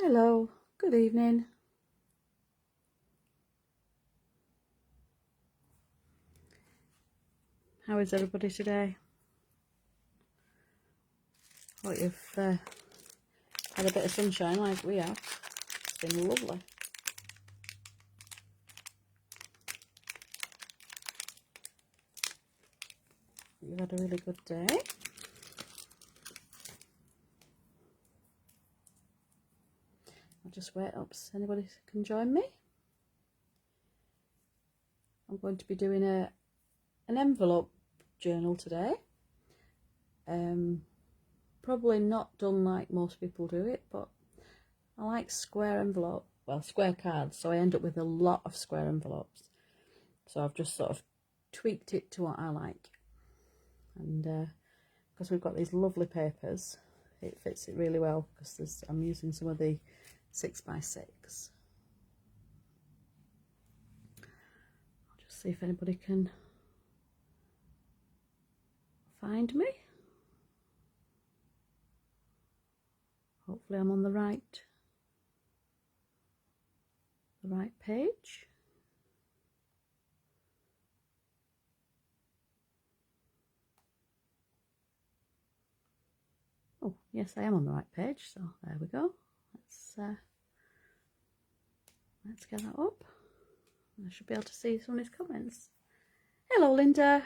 Hello, good evening. How is everybody today? Hope you've had a bit of sunshine like we have. It's been lovely. You've had a really good day. I'll just wait up so anybody can join me. I'm going to be doing an envelope journal today. Probably not done like most people do it, but I like square cards, so I end up with a lot of square envelopes. So I've just sort of tweaked it to what I like. And because we've got these lovely papers, it fits it really well because I'm using some of the 6x6. I'll just see if anybody can find me. Hopefully I'm on the right page. Oh, yes, I am on the right page, so there we go. Let's get that up. I should be able to see some of his comments. Hello, Linda.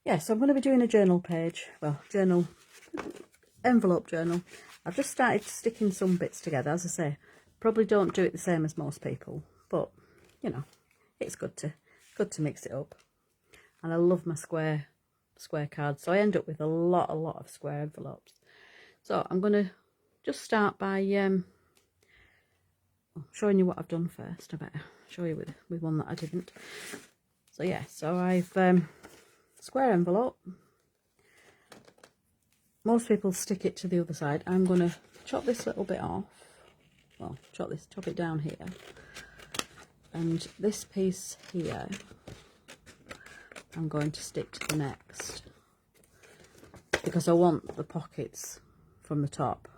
Yeah, so I'm going to be doing a journal page. Well, envelope journal. I've just started sticking some bits together. As I say, probably don't do it the same as most people, but you know, it's good to mix it up. And I love my square cards, so I end up with a lot of square envelopes. So I'm going to just start by showing you what I've done first. I better show you with one that I didn't. So yeah, so I've square envelope. Most people stick it to the other side. I'm going to chop this little bit off. Well, chop it down here. And this piece here, I'm going to stick to the next. Because I want the pockets from the top.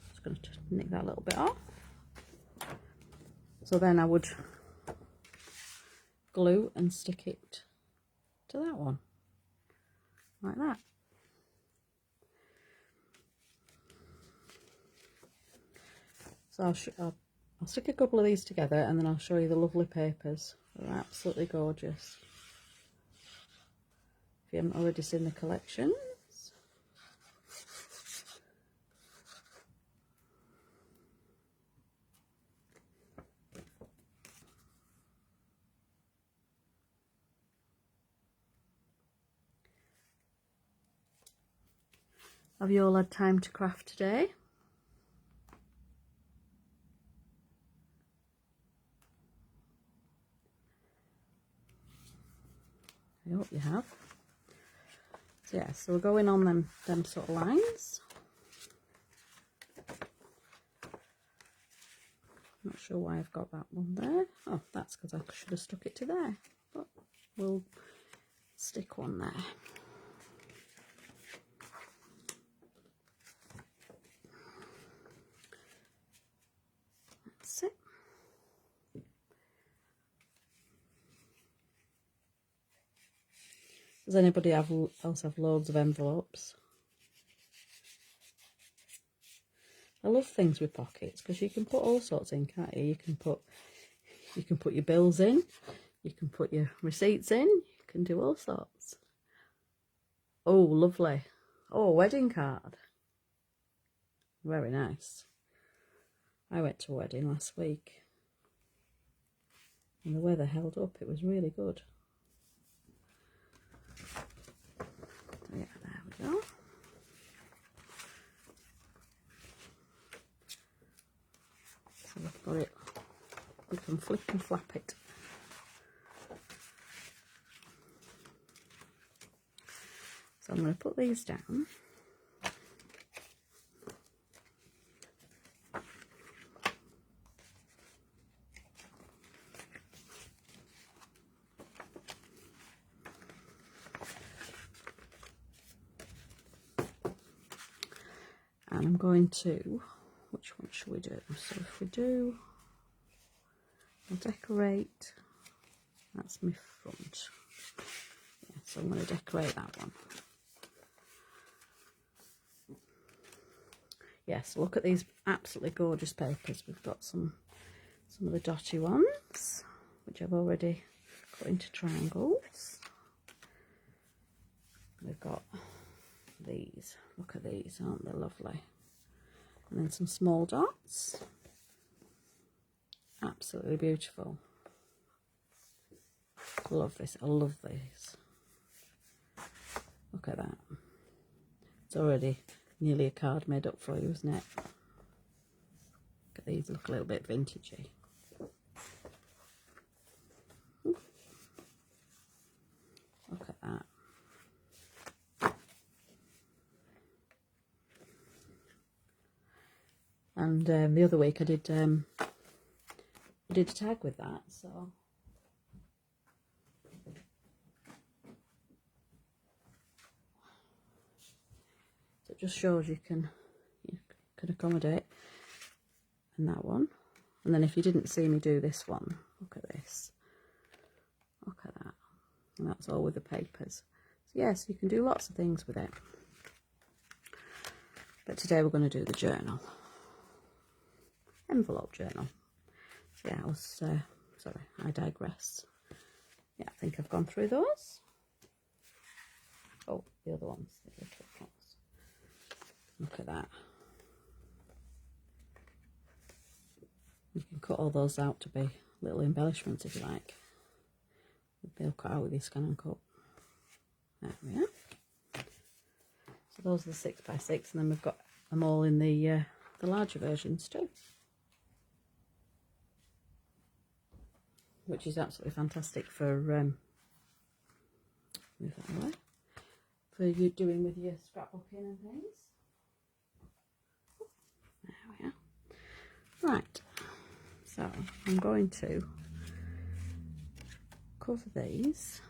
Just going to nick that little bit off. So then I would glue and stick it to that one. Like that. So I'll stick a couple of these together and then I'll show you the lovely papers. They're absolutely gorgeous. If you haven't already seen the collections. Have you all had time to craft today? I hope you have. So yeah, so we're going on them sort of lines. Not sure why I've got that one there. Oh, that's because I should have stuck it to there. But we'll stick one there. That's it. Does anybody else have loads of envelopes? I love things with pockets because you can put all sorts in, can't you? You can put your bills in, you can put your receipts in, you can do all sorts. Oh, lovely. Oh, a wedding card. Very nice. I went to a wedding last week and the weather held up. It was really good. So yeah, there we go. So we've got it. We can flip and flap it. So I'm going to put these down. And I'm going to, which one should we do? So if we do, I'll decorate, that's my front. Yeah, so I'm going to decorate that one. Yes, look at these absolutely gorgeous papers. We've got some of the dotty ones, which I've already cut into triangles. We've got these. Look at these, aren't they lovely? And then some small dots. Absolutely beautiful. Love this. I love these. Look at that. It's already nearly a card made up for you, isn't it? Look at these, look a little bit vintagey. Look at that. And the other week I did a tag with that, so it just shows you can accommodate. And that one, and then if you didn't see me do this one, look at this, look at that, and that's all with the papers. So yes, you can do lots of things with it, but today we're going to do the journal, envelope journal. So yeah, sorry, I digress. Yeah, I think I've gone through those. Oh, the other ones, the little ones. Look at that. You can cut all those out to be little embellishments if you like. They'll cut out with your scan and cut. There we are. So those are the 6x6, and then we've got them all in the larger versions too, which is absolutely fantastic for move that away, for you doing with your scrapbooking and things. There we are. Right. So I'm going to cover these.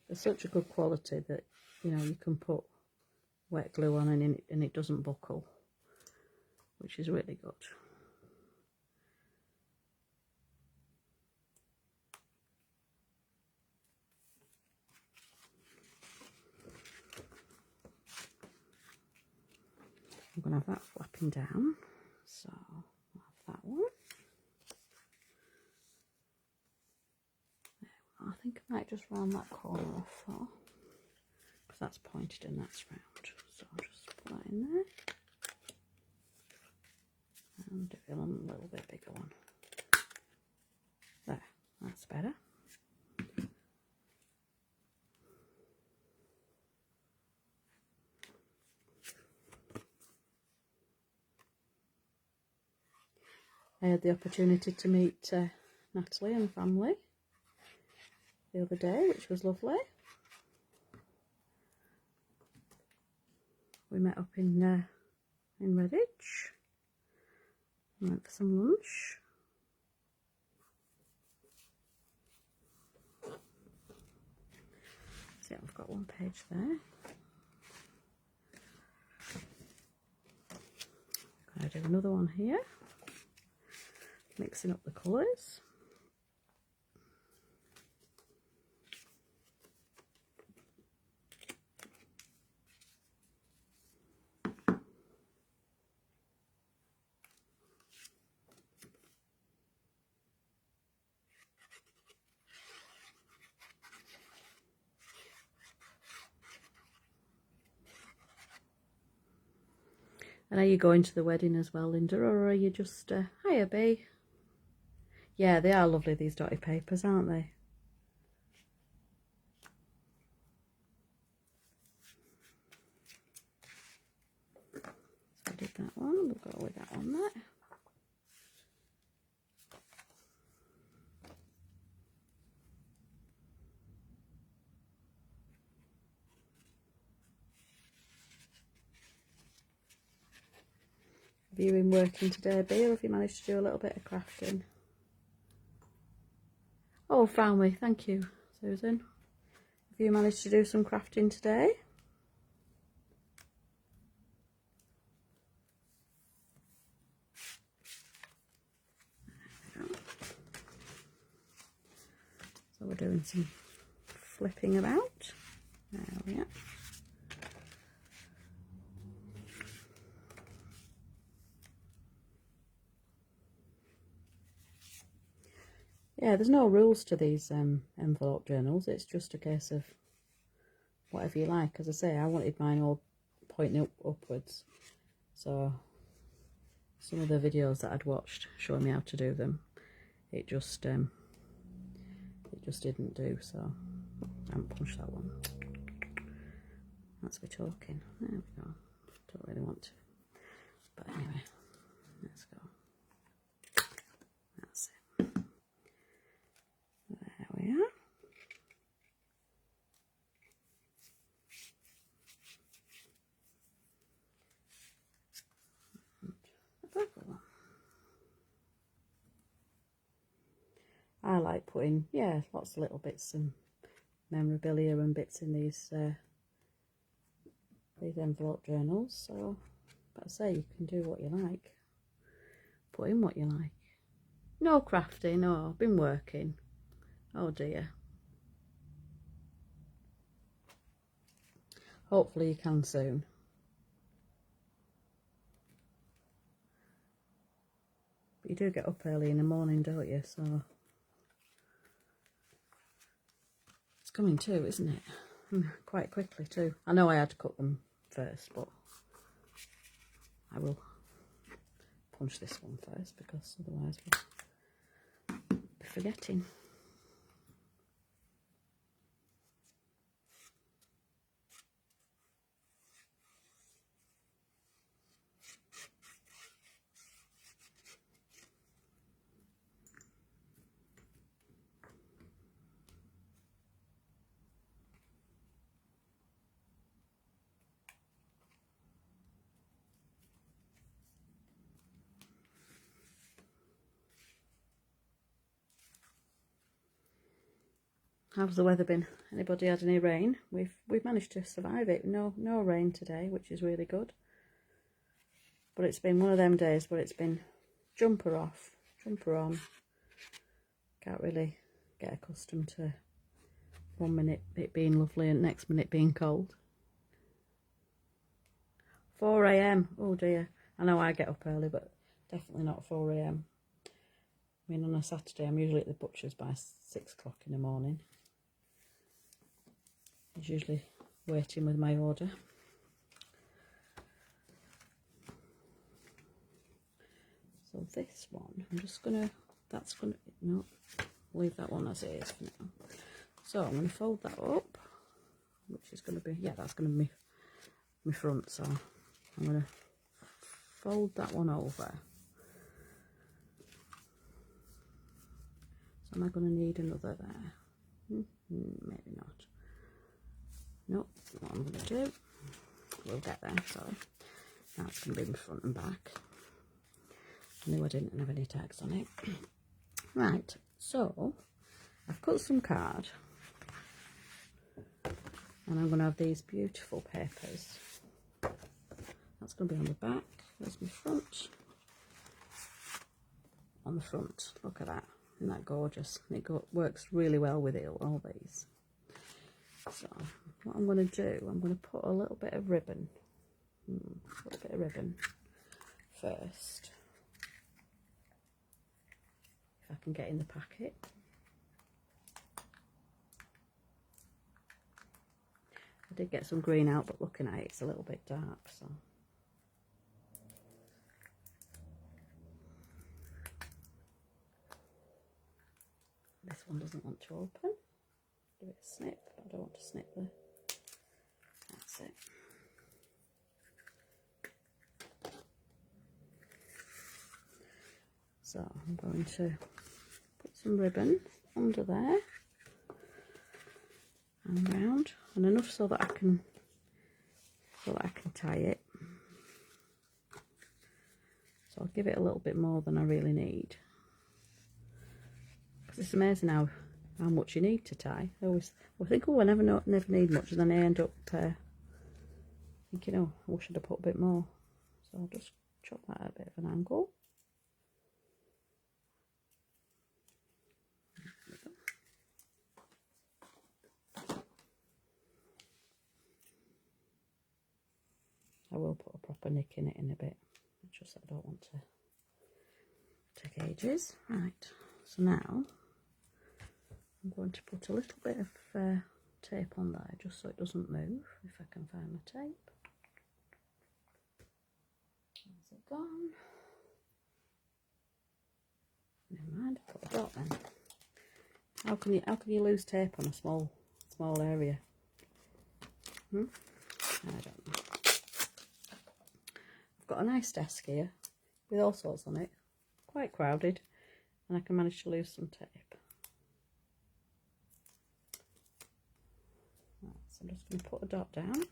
They're such a good quality that, you know, you can put wet glue on and it doesn't buckle, which is really good. I'm going to have that flapping down, so I'll have that one. I think I might just round that corner off though, because that's pointed and that's round. So I'll just put that in there and do a little bit bigger one. There, that's better. I had the opportunity to meet Natalie and family the other day, which was lovely. We met up in Redditch. We went for some lunch. So I've got one page there. I'm going to do another one here, mixing up the colours. And are you going to the wedding as well, Linda, or are you just, hiya, Bee? Yeah, they are lovely, these dotted papers, aren't they? So I did that one, we'll go with that one there. Have you been working today, Bea, or have you managed to do a little bit of crafting? Oh, found me. Thank you, Susan. Have you managed to do some crafting today? So we're doing some flipping about. There we are. Yeah, there's no rules to these envelope journals. It's just a case of whatever you like. As I say, I wanted mine all pointing upwards. So some of the videos that I'd watched showing me how to do them, it just didn't do. So I haven't punched that one. That's me talking. There we go. Don't really want to. But anyway, let's go. That's it. There we are. I like putting, yeah, lots of little bits and memorabilia and bits in these envelope journals. So, but I say you can do what you like. Put in what you like. No crafting. No, I've been working. Oh dear. Hopefully you can soon. But you do get up early in the morning, don't you? So it's coming too, isn't it? Quite quickly too. I know I had to cook them first, but I will punch this one first because otherwise we'll be forgetting. How's the weather been? Anybody had any rain? We've managed to survive it. No rain today, which is really good. But it's been one of them days where it's been jumper off, jumper on. Can't really get accustomed to 1 minute it being lovely and next minute being cold. 4 AM. Oh dear. I know I get up early, but definitely not 4 AM. I mean, on a Saturday I'm usually at the butcher's by 6 o'clock in the morning. He's usually waiting with my order. So this one, I'm just gonna, no, leave that one as it is for now. So I'm gonna fold that up, which is gonna be, yeah, that's gonna be my front. So I'm gonna fold that one over. So am I gonna need another there? Maybe not. Nope, what I'm going to do, we'll get there, sorry. That's going to be my front and back. I knew I didn't have any tags on it. Right, so I've cut some card. And I'm going to have these beautiful papers. That's going to be on the back. There's my front. On the front, look at that. Isn't that gorgeous? It works really well with all these. So what I'm going to do, I'm going to put a little bit of ribbon, first, if I can get in the packet. I did get some green out, but looking at it, it's a little bit dark, so. This one doesn't want to open. Give it a snip. I don't want to snip there. That's it. So I'm going to put some ribbon under there and round, and enough so that I can tie it. So I'll give it a little bit more than I really need. Because it's amazing how much you need to tie. I think, oh, I never need much, and then I end up thinking, oh, I wish I'd have put a bit more. So I'll just chop that at a bit of an angle. I will put a proper nick in it in a bit. It's just I don't want to take ages. Right, so now I'm going to put a little bit of tape on there just so it doesn't move, if I can find my tape. Where's it gone? Never mind, I've put a dot then. How can you lose tape on a small area? I don't know. I've got a nice desk here with all sorts on it, quite crowded, and I can manage to lose some tape. Right, so I'm just going to put a dot down,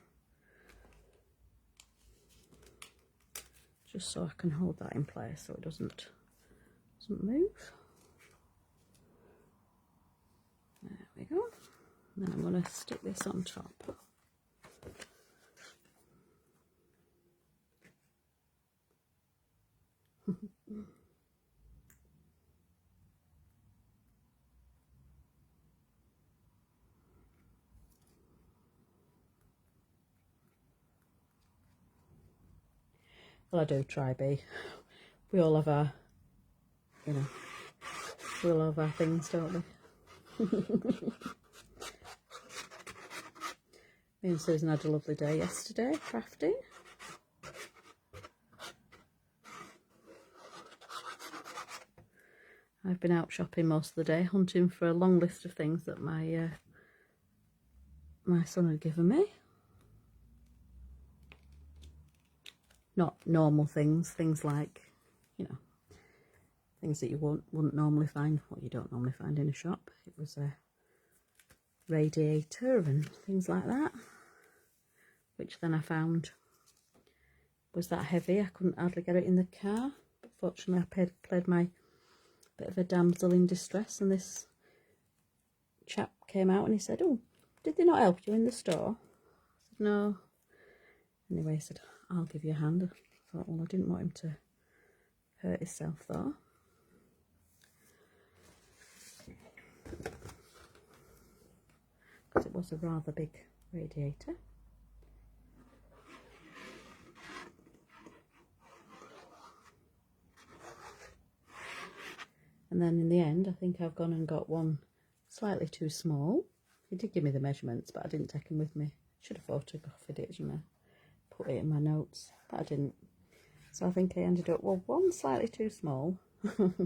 just so I can hold that in place so it doesn't move. There we go. And then I'm going to stick this on top. Well, I do try be. We all have our, we all have our things, don't we? Me and Susan had a lovely day yesterday, crafting. I've been out shopping most of the day, hunting for a long list of things that my son had given me. Not normal things like, things that you wouldn't normally find, what you don't normally find in a shop. It was a radiator and things like that, which then I found was that heavy I couldn't hardly get it in the car. But fortunately I played my bit of a damsel in distress, and this chap came out and he said, oh, did they not help you in the store? I said, no. Anyway, he said, I'll give you a hand. I thought, well, I didn't want him to hurt himself though. Because it was a rather big radiator. And then in the end, I think I've gone and got one slightly too small. He did give me the measurements, but I didn't take them with me. Should have photographed it, put it in my notes, but I didn't. So I think I ended up, well, one slightly too small,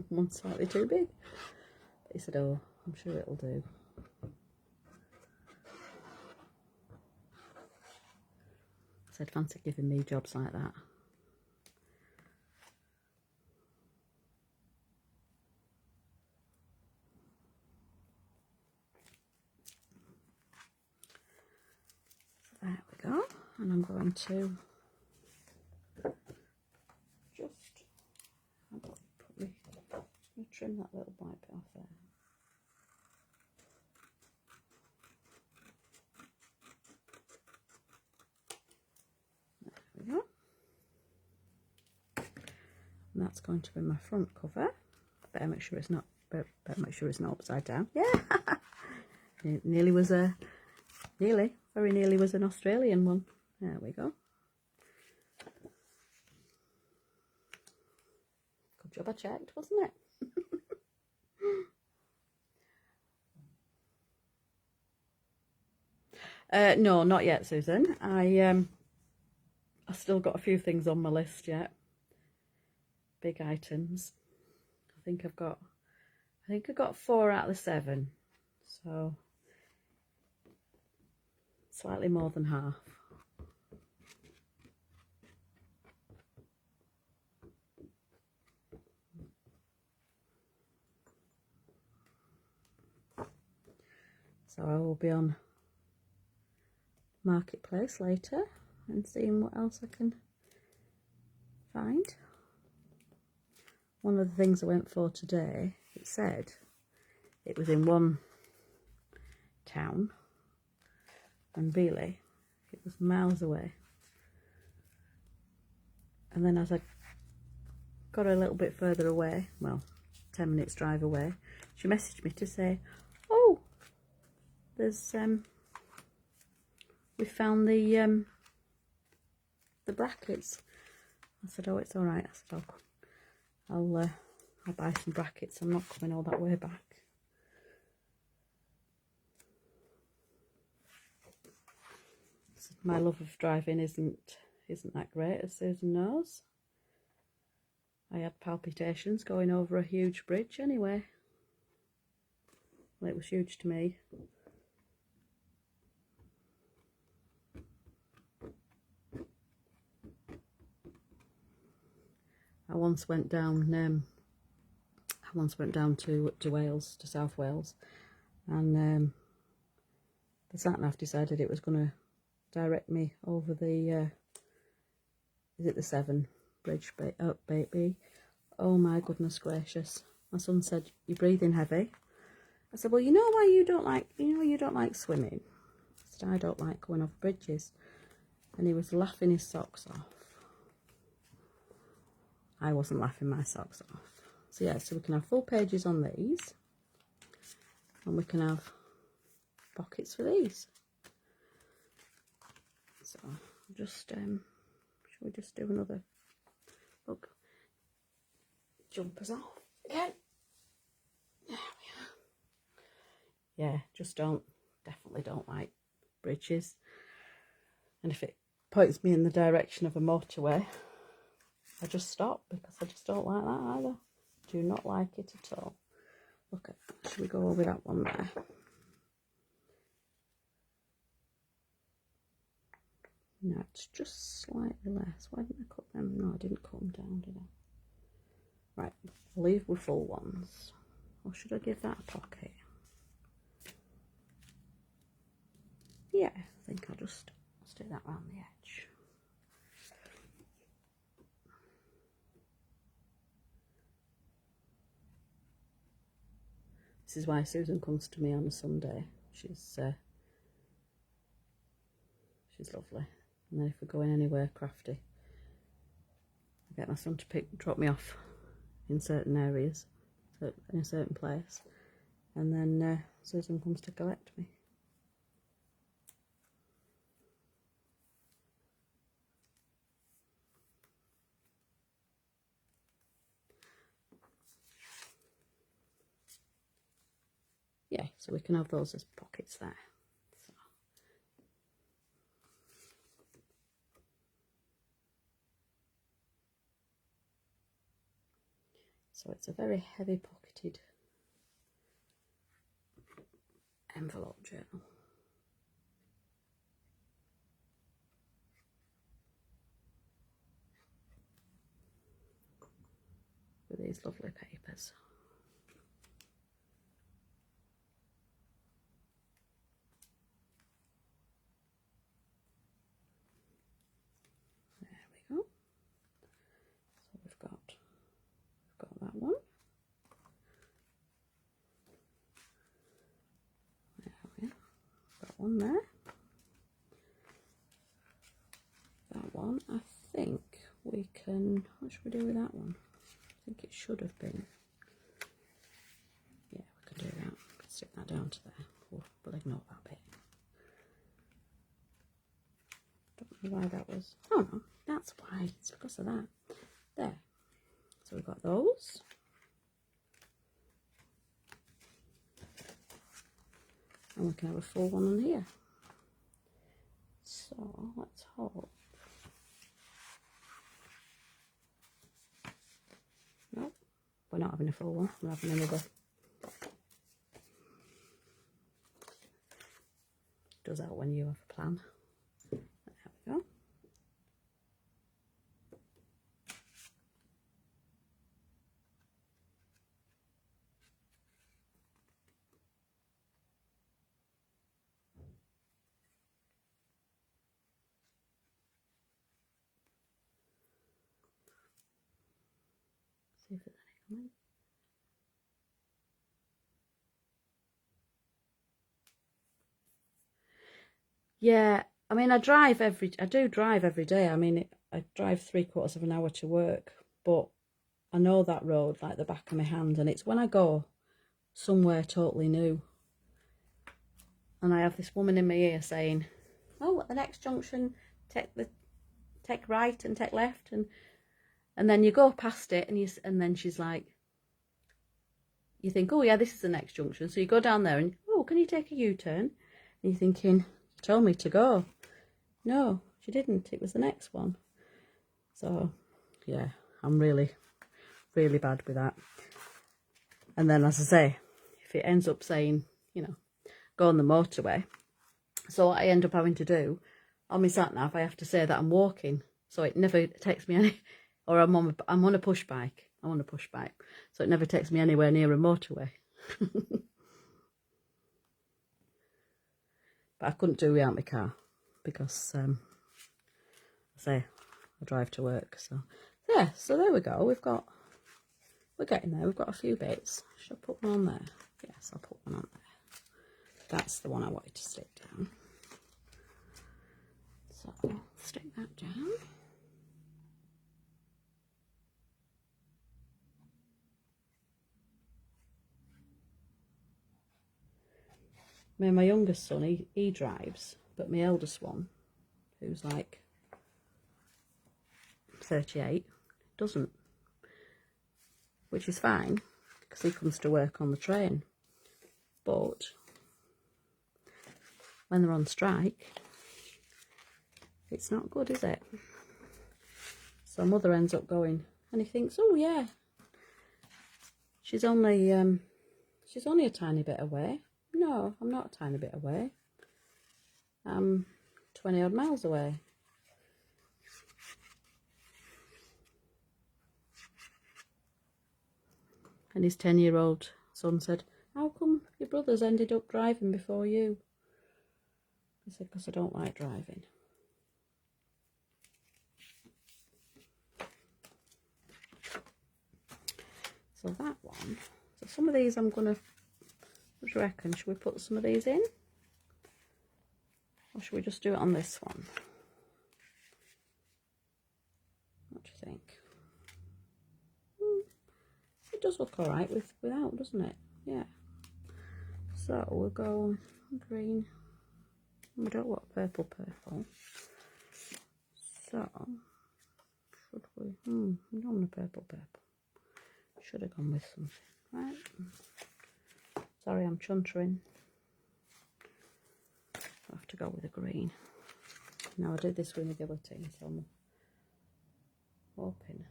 one slightly too big. But he said, oh, I'm sure it'll do. I said, fancy giving me jobs like that. There we go, and I'm going to just trim that little white bit off there. There we go. And that's going to be my front cover. Better make sure it's not upside down. Yeah, nearly was a very nearly was an Australian one. There we go. Good job I checked, wasn't it? No, not yet, Susan. I still got a few things on my list yet. Big items. I think I got 4 out of the 7. So slightly more than half. So I will be on Marketplace later and seeing what else I can find. one of the things I went for today, it said it was in one town, and really it was miles away. And then as I got a little bit further away, well, 10 minutes drive away, she messaged me to say, oh, there's we found the brackets. I said, oh, it's all right. I said, I'll buy some brackets. I'm not coming all that way back. My love of driving isn't that great, as Susan knows. I had palpitations going over a huge bridge anyway. Well, it was huge to me. I once went down to Wales, to South Wales, and the sat-nav decided it was going to direct me over the is it the Severn Bridge? Baby. Oh my goodness gracious! My son said, "You're breathing heavy." I said, "Well, you know why you don't like swimming." I said, "I don't like going over bridges," and he was laughing his socks off. I wasn't laughing my socks off. So yeah, so we can have full pages on these, and we can have pockets for these. So just shall we just do another look? Jumpers off again. There we are. Yeah, definitely don't like bridges. And if it points me in the direction of a motorway, I just stop, because I just don't like that either. Do not like it at all. Look at that. Should we go over that one there? No, it's just slightly less. Why didn't I cut them? No, I didn't cut them down, did I? Right, I'll leave with full ones. Or should I give that a pocket? Yeah, I think I'll just stick that around the edge. This is why Susan comes to me on a Sunday. She's lovely. And then if we're going anywhere crafty, I get my son to drop me off in certain areas, in a certain place, and then Susan comes to collect me. Yeah, so we can have those as pockets there. So it's a very heavy pocketed envelope journal. With these lovely papers. There we go. So we've got that one. There we are. Got one there. That one, I think we can, what should we do with that one? I think it should have been, yeah, we can do that. We can stick that down to there. We'll ignore that bit. Don't know why that was, oh no, that's why, it's because of that. There. So we've got those. And we can have a full one on here. So let's hope. Nope, we're not having a full one, we're having another. Does that when you have a plan. There we go. See if there's any Yeah, I mean, I do drive every day. I mean, I drive 3/4 of an hour to work, but I know that road like the back of my hand, and it's when I go somewhere totally new, and I have this woman in my ear saying, "Oh, at the next junction, take right and take left," and then you go past it, and then she's like, you think, "Oh yeah, this is the next junction," so you go down there, and "Oh, can you take a U-turn?" And you're thinking, "You told me to go." No, she didn't. It was the next one. So, yeah, I'm really, really bad with that. And then, as I say, if it ends up saying, go on the motorway, so what I end up having to do on my sat nav, I have to say that I'm walking, so it never takes me any, or I'm on a push bike. I'm on a push bike, so it never takes me anywhere near a motorway. But I couldn't do without my car because, I drive to work. So yeah, so there we go. We're getting there. We've got a few bits. Should I put one on there? Yes, I'll put one on there. That's the one I wanted to stick down. So I'll stick that down. I mean, my youngest son, he drives, but my eldest one, who's like 38, doesn't, which is fine because he comes to work on the train. But when they're on strike, it's not good, is it? So mother ends up going, and he thinks, "Oh yeah, she's only a tiny bit away." No, I'm not a tiny bit away. I'm 20 odd miles away. And his 10-year-old son said, "How come your brothers ended up driving before you?" I said, "Because I don't like driving." So that one. So some of these I'm going to, what do you reckon? Should we put some of these in? Or should we just do it on this one? What do you think? It does look alright without, doesn't it? Yeah. So we'll go green. We don't want purple. So, should we? We don't want a purple. Should have gone with something. Right. Sorry, I'm chuntering. I have to go with a green. Now I did this with a guillotine, so I'm hoping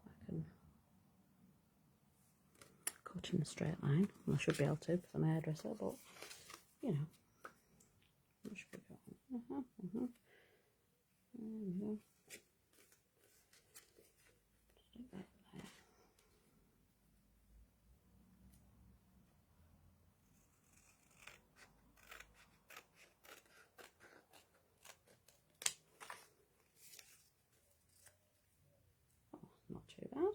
I can cut in a straight line. I should be able to because I'm a hairdresser, but you know. What should we go? There we go. Stick that there. Oh, not too bad.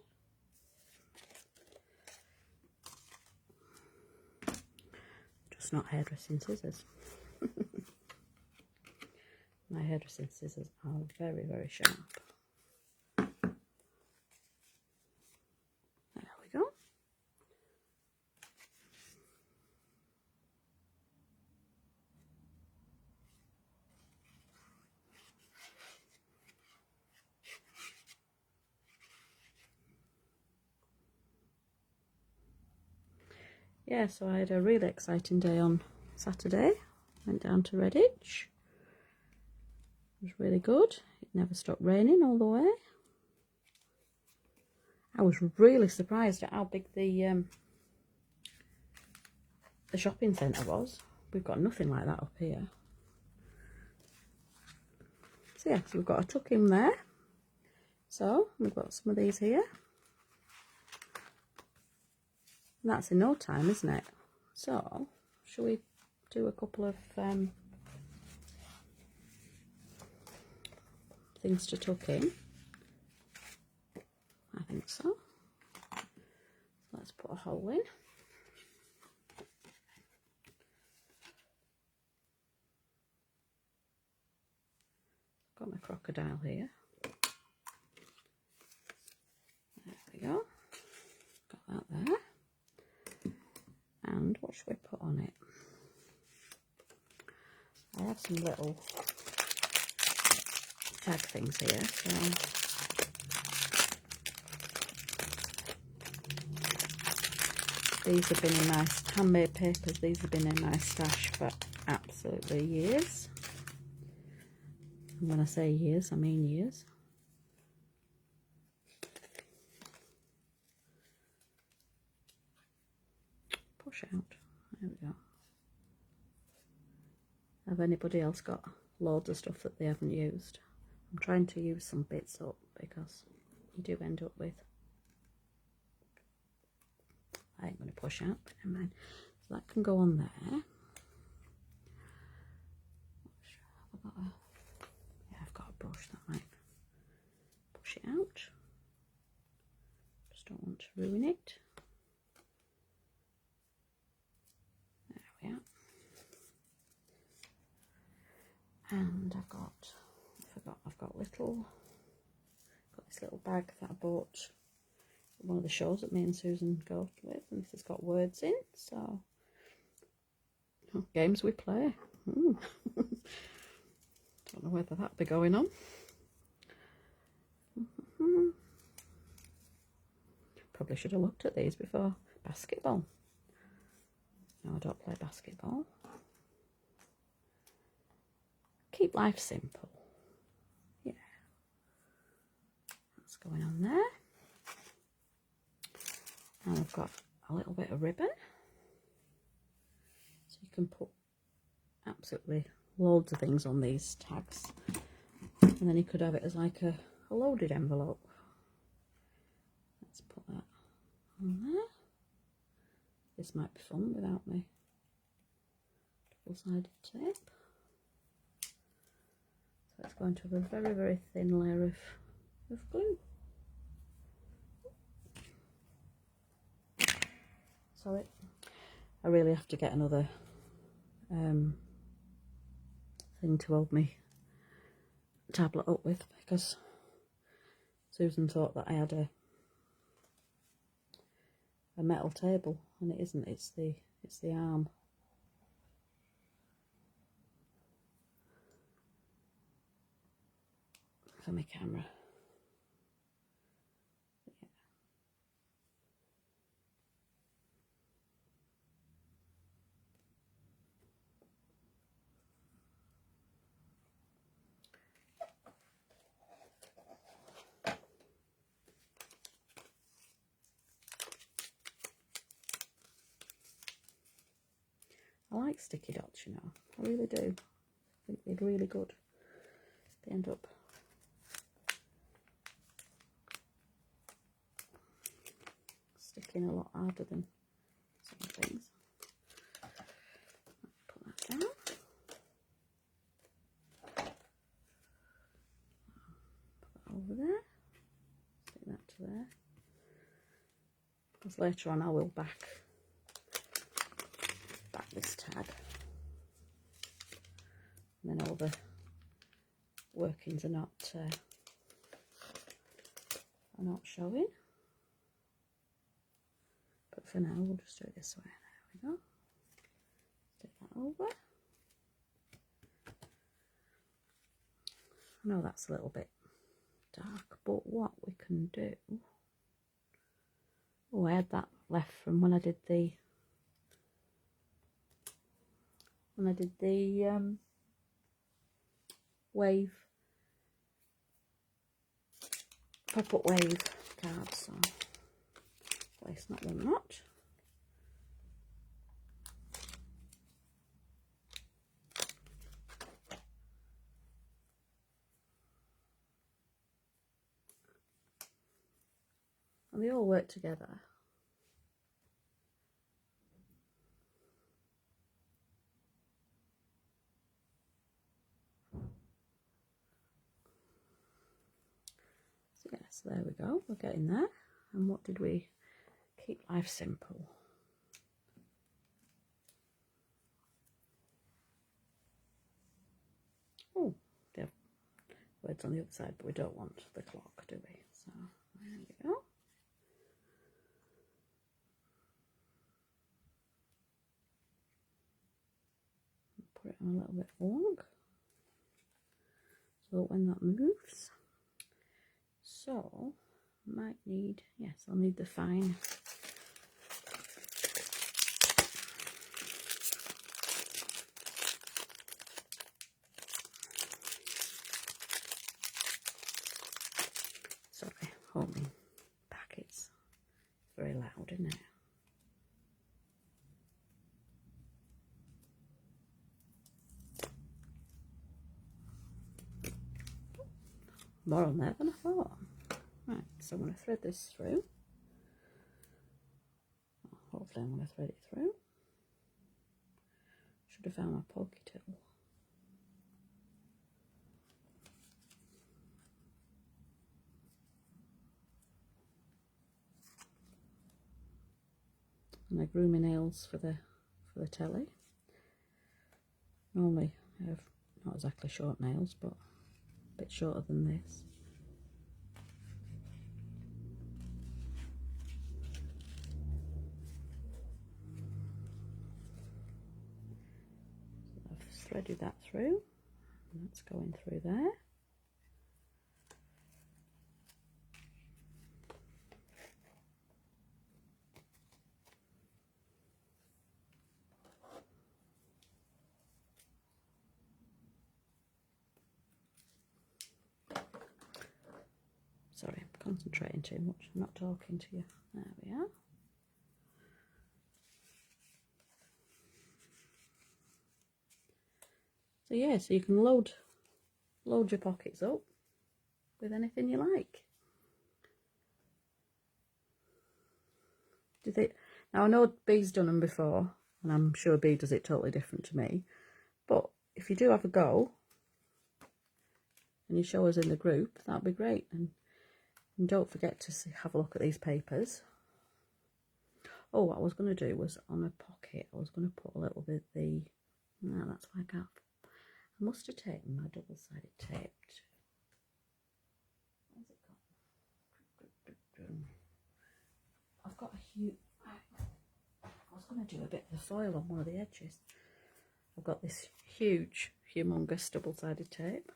Just not hairdressing scissors. My hairdressing scissors are very, very sharp. There we go. Yeah, so I had a really exciting day on Saturday. Went down to Redditch. It was really good. It never stopped raining all the way. I was really surprised at how big the shopping centre was. We've got nothing like that up here. So yeah, so we've got a tuck in there. So we've got some of these here. And that's in no time, isn't it? So, shall we do a couple of things to tuck in? I think so. hole in. Got my crocodile here. There we go. Got that there. And what should we put on it? I have some little tag things here, so these have been in my handmade papers. These have been in my stash for absolutely years. And when I say years, I mean years. Push out. There we go. Have anybody else got loads of stuff that they haven't used? I'm trying to use some bits up because you do end up with... I ain't going to push out, but never mind. So that can go on there. I've got a brush that might push it out. Just don't want to ruin it. There we are. And I've got this little bag that I bought at one of the shows that me and Susan go with, and this has got words in, so games we play. Don't know whether that'll be going on. Probably should have looked at these before. Basketball. No, I don't play basketball. Keep life simple. Yeah. That's going on there. And I've got a little bit of ribbon. So you can put absolutely loads of things on these tags. And then you could have it as like a loaded envelope. Let's put that on there. This might be fun without me double-sided tape. So it's going to have a very, very thin layer of glue. Sorry, I really have to get another thing to hold me tablet up with, because Susan thought that I had a metal table, and it isn't. It's the arm. For my camera. Yeah. I like sticky dots, you know. I really do. I think they're really good. They end up sticking a lot harder than some things. Put that down. Put that over there. Stick that to there. Because later on I will back this tag. And then all the workings are not showing. But for now, we'll just do it this way. There we go. Take that over. I know that's a little bit dark, but what we can do... Oh, I had that left from when I did the... wave... pop-up wave card, so... Waste not one not. And they all work together. So yeah, so there we go, we're getting there. And what did we Keep life simple. Oh, they have words on the other side, but we don't want the clock, do we? So there we go. Put it on a little bit long, so that when that moves. So might need, yes, I'll need the fine. Sorry, homing packets. It's very loud, isn't it? More on there than I thought. Right, so I'm going to thread this through. Hopefully I'm going to thread it through. Should have found my pokey tool. And I grew my nails for the telly. Normally I have not exactly short nails, but a bit shorter than this. So I've threaded that through, and that's going through there. Sorry, I'm concentrating too much. I'm not talking to you. There we are. So yeah, so you can load your pockets up with anything you like. Now I know Bee's done them before, and I'm sure Bee does it totally different to me. But if you do have a go, and you show us in the group, that'd be great. And don't forget to have a look at these papers. Oh, what I was going to do was on a pocket, I was going to put a little bit of the, no, that's my gap. I must have taken my double-sided tape. Where's it gone? I've got a huge, I was going to do a bit of the foil on one of the edges. I've got this huge, humongous double-sided tape.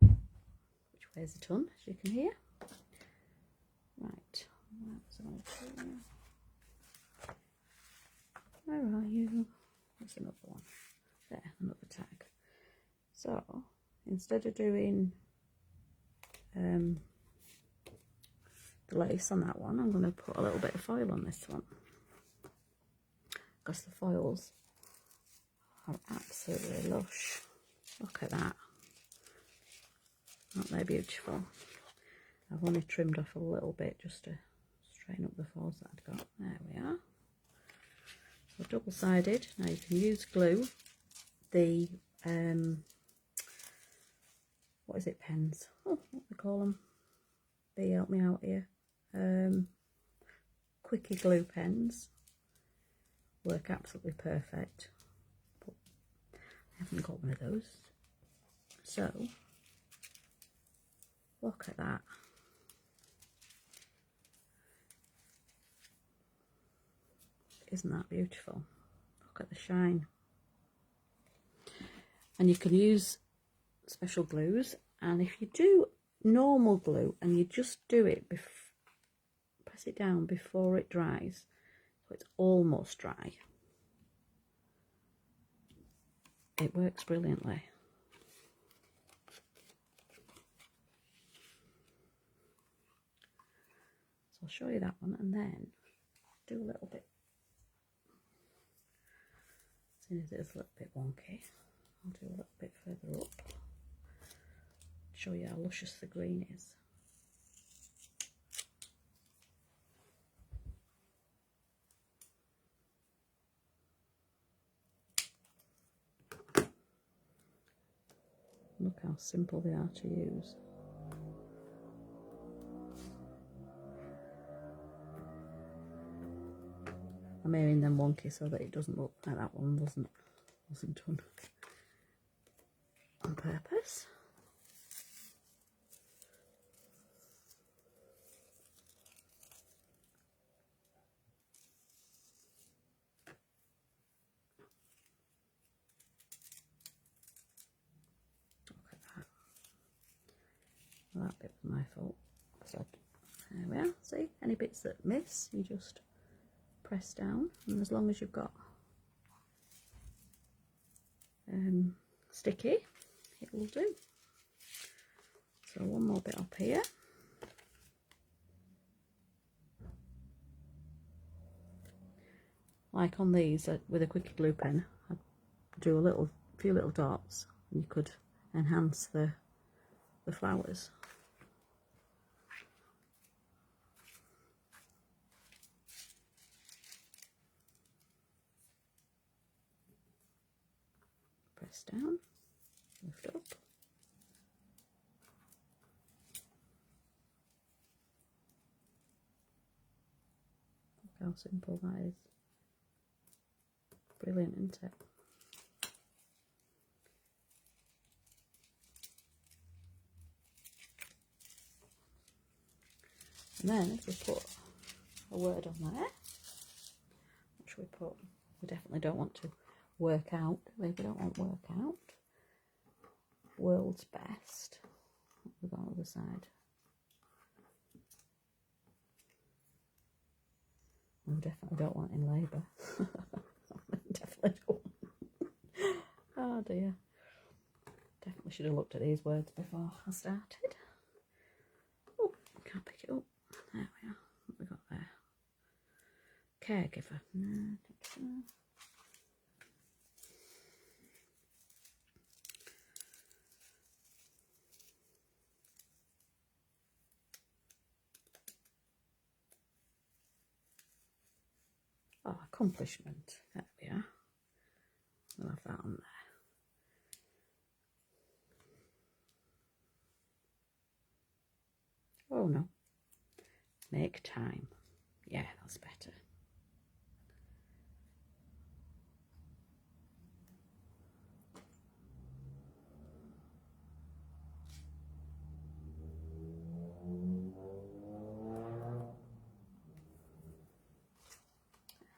Which weighs a ton, as you can hear. Right, where are you? That's another one. There, another tag. So, instead of doing the lace on that one, I'm going to put a little bit of foil on this one. Because the foils are absolutely lush. Look at that. Aren't they beautiful? I've only trimmed off a little bit just to straighten up the foils that I'd got. There we are. So double-sided. Now you can use glue. The what is it, pens? Oh, what do they call them? They help me out here. Quickie glue pens work absolutely perfect. But I haven't got one of those. So look at that. Isn't that beautiful? Look at the shine. And you can use special glues, and if you do normal glue and you just do it, press it down before it dries, so it's almost dry, it works brilliantly. So I'll show you that one, and then do a little bit. Seeing as it's a little bit wonky, I'll do a little bit further up. Show you how luscious the green is. Look how simple they are to use. I'm airing them wonky so that it doesn't look like that one wasn't done on purpose. Look at that. Well, that bit was my fault. So there we are. See, any bits that miss, you just press down, and as long as you've got sticky, it will do. So one more bit up here. Like on these, with a quickie glue pen, I'd do a few little dots, and you could enhance the flowers. Press down, lift up. Look how simple that is. Brilliant, isn't it? And then if we put a word on there, what should we put? We definitely don't want to work out, do we? We don't want work out. World's best. What have we got on the other side? We definitely don't want in labour. Definitely don't. Oh dear. Definitely should have looked at these words before I started. Oh, can't pick it up. There we are. What have we got there? Caregiver. No, oh, accomplishment. There we are. We'll have that on there. Oh no. Make time. Yeah, that's better.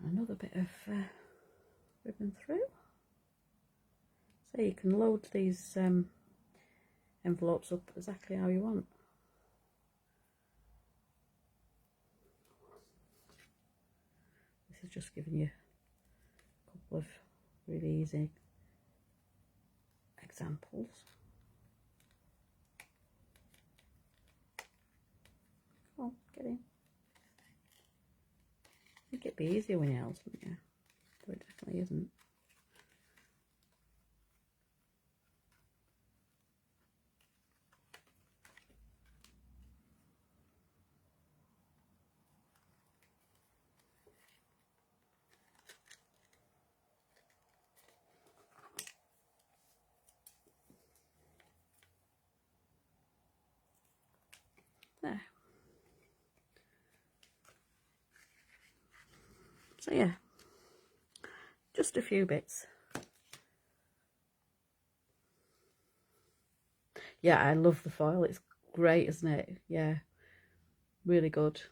Another bit of ribbon through. So you can load these envelopes up exactly how you want. This is just giving you a couple of really easy examples. Come on, get in. I think it'd be easier when you're else, wouldn't you? But it definitely isn't. There. So yeah, just a few bits. Yeah, I love the foil. It's great, isn't it? Yeah, really good.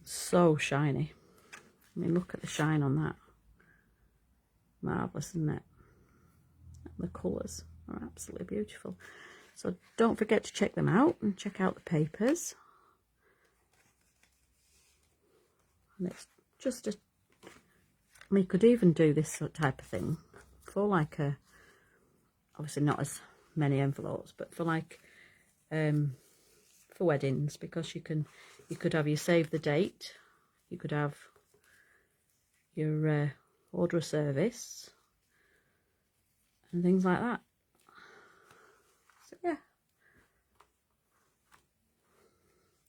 So shiny. I mean, look at the shine on that. Marvellous, isn't it? The colours are absolutely beautiful. So don't forget to check them out and check out the papers. And it's just a, I mean, you could even do this type of thing for like a, obviously not as many envelopes, but for like for weddings, because you could have your save the date, you could have your order a service and things like that. So yeah,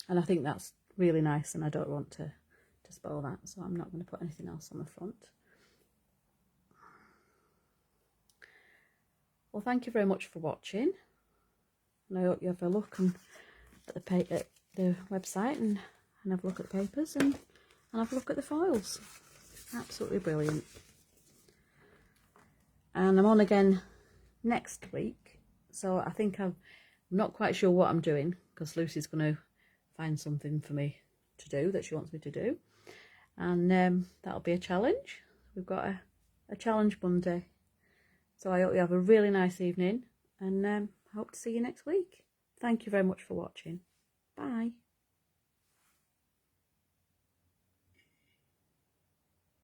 and I think that's really nice, and I don't want to spoil that, so I'm not going to put anything else on the front. Well, thank you very much for watching, and I hope you have a look at the website and have a look at the papers and have a look at the foils. Absolutely brilliant. And I'm on again next week, so I think I'm not quite sure what I'm doing, because Lucy's going to find something for me to do that she wants me to do, and that'll be a challenge. We've got a challenge Monday, so I hope you have a really nice evening, and hope to see you next week. Thank you very much for watching. Bye.